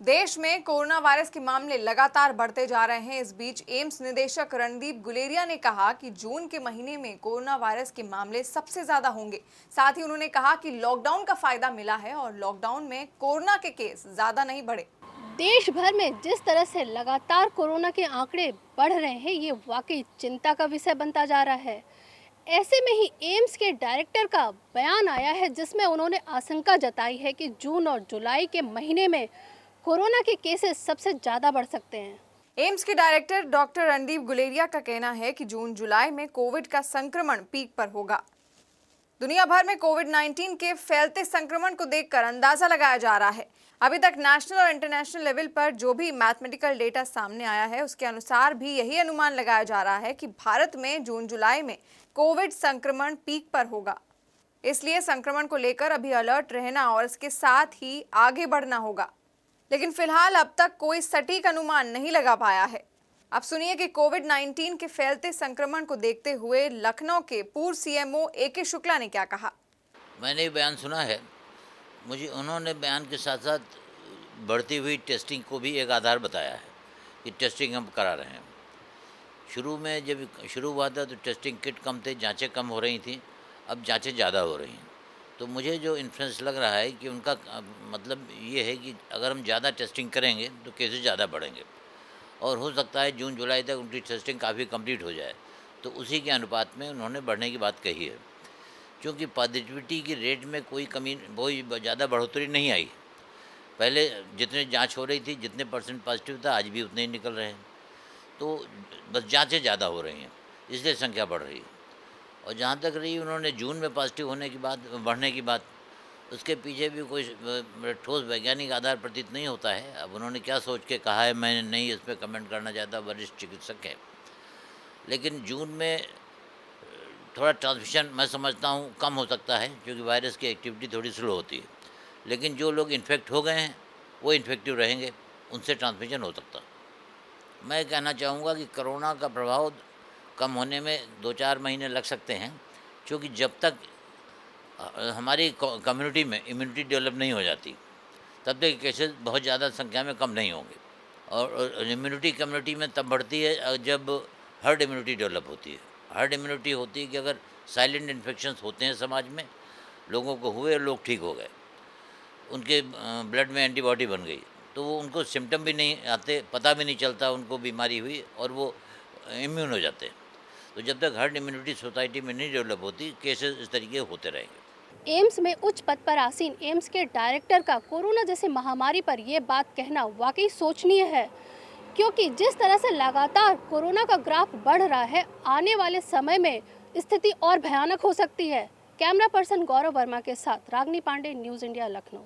देश में corona virus के मामले लगातार बढ़ते जा रहे हैं। इस बीच एम्स निदेशक रणदीप गुलेरिया ने कहा कि जून के महीने में कोरोना वायरस के मामले सबसे ज्यादा होंगे। साथ ही उन्होंने कहा कि लॉकडाउन का फायदा मिला है और लॉकडाउन में कोरोना के केस ज्यादा नहीं बढ़े। देश भर में जिस तरह से लगातार कोरोना के आंकड़े बढ़ रहे हैं, ये वाकई चिंता का विषय बनता जा रहा है। ऐसे में ही एम्स के डायरेक्टर का बयान आया है, जिसमें उन्होंने आशंका जताई है कि जून और जुलाई के महीने में कोरोना के केसेस सबसे ज़्यादा बढ़ सकते हैं। एम्स के डायरेक्टर डॉक्टर रणदीप गुलेरिया का कहना है कि जून जुलाई में कोविड का संक्रमण पीक पर होगा। दुनिया भर में कोविड-19 के फैलते संक्रमण को देखकर अंदाजा लगाया जा रहा है। अभी तक नेशनल और इंटरनेशनल लेवल पर जो भी मैथमेटिकल डेटा सामने आया है, उसके अनुसार भी यही अनुमान लगाया जा रहा है कि भारत में जून जुलाई में कोविड संक्रमण पीक पर होगा। इसलिए संक्रमण को लेकर अभी अलर्ट रहना और इसके साथ ही आगे बढ़ना होगा। लेकिन फिलहाल अब तक कोई सटीक अनुमान नहीं लगा पाया है। अब सुनिए कि कोविड-19 के फैलते संक्रमण को देखते हुए लखनऊ के पूर्व सीएमओ ए.के. शुक्ला ने क्या कहा। मैंने बयान सुना है। मुझे उन्होंने बयान के साथ साथ बढ़ती हुई टेस्टिंग को भी एक आधार बताया है कि टेस्टिंग हम करा रहे हैं। शुरू में जब शुरू हुआ था तो टेस्टिंग किट कम थे, जांचें कम हो रही थी, अब जांचें ज़्यादा हो रही हैं। तो मुझे जो इन्फ्लुएंस लग रहा है कि उनका मतलब ये है कि अगर हम ज़्यादा टेस्टिंग करेंगे तो केसेस ज़्यादा बढ़ेंगे और हो सकता है जून जुलाई तक उनकी टेस्टिंग काफ़ी कंप्लीट हो जाए। तो उसी के अनुपात में उन्होंने बढ़ने की बात कही है। क्योंकि पॉजिटिविटी की रेट में कोई कमी, कोई ज़्यादा बढ़ोतरी नहीं आई। पहले जितने जांच हो रही थी, जितने परसेंट पॉजिटिव था, आज भी उतने ही निकल रहे हैं। तो बस जांचें ज़्यादा हो रही हैं, इसलिए संख्या बढ़ रही है। और जहाँ तक रही उन्होंने जून में पॉजिटिव होने की बात, बढ़ने की बात, उसके पीछे भी कोई ठोस वैज्ञानिक आधार प्रतीत नहीं होता है। अब उन्होंने क्या सोच के कहा है, मैं नहीं इस पर कमेंट करना चाहता, वरिष्ठ चिकित्सक हैं। लेकिन जून में थोड़ा ट्रांसमिशन मैं समझता हूँ कम हो सकता है, क्योंकि वायरस की एक्टिविटी थोड़ी स्लो होती है। लेकिन जो लोग इन्फेक्ट हो गए हैं वो इन्फेक्टिव रहेंगे, उनसे ट्रांसमिशन हो सकता है। मैं कहना चाहूँगा कि कोरोना का प्रभाव कम होने में 2-4 महीने लग सकते हैं, क्योंकि जब तक हमारी कम्युनिटी में इम्यूनिटी डेवलप नहीं हो जाती तब तक केसेस बहुत ज़्यादा संख्या में कम नहीं होंगे। और इम्यूनिटी कम्युनिटी में तब बढ़ती है जब हर्ड इम्यूनिटी डेवलप होती है। हर्ड इम्यूनिटी होती है कि अगर साइलेंट इन्फेक्शंस होते हैं समाज में, लोगों को हुए और लोग ठीक हो गए, उनके ब्लड में एंटीबॉडी बन गई, तो वो उनको सिम्टम भी नहीं आते, पता भी नहीं चलता उनको बीमारी हुई, और वो इम्यून हो जाते हैं। तो जब तक हर्ड इम्यूनिटी सोसाइटी में नहीं डेवलप होती, केसेस इस तरीके होते रहेंगे। एम्स में उच्च पद पर आसीन एम्स के डायरेक्टर का कोरोना जैसी महामारी पर यह बात कहना वाकई सोचनीय है, क्योंकि जिस तरह से लगातार कोरोना का ग्राफ बढ़ रहा है, आने वाले समय में स्थिति और भयानक हो सकती है। कैमरा पर्सन गौरव वर्मा के साथ रागनी पांडे, न्यूज़ इंडिया, लखनऊ।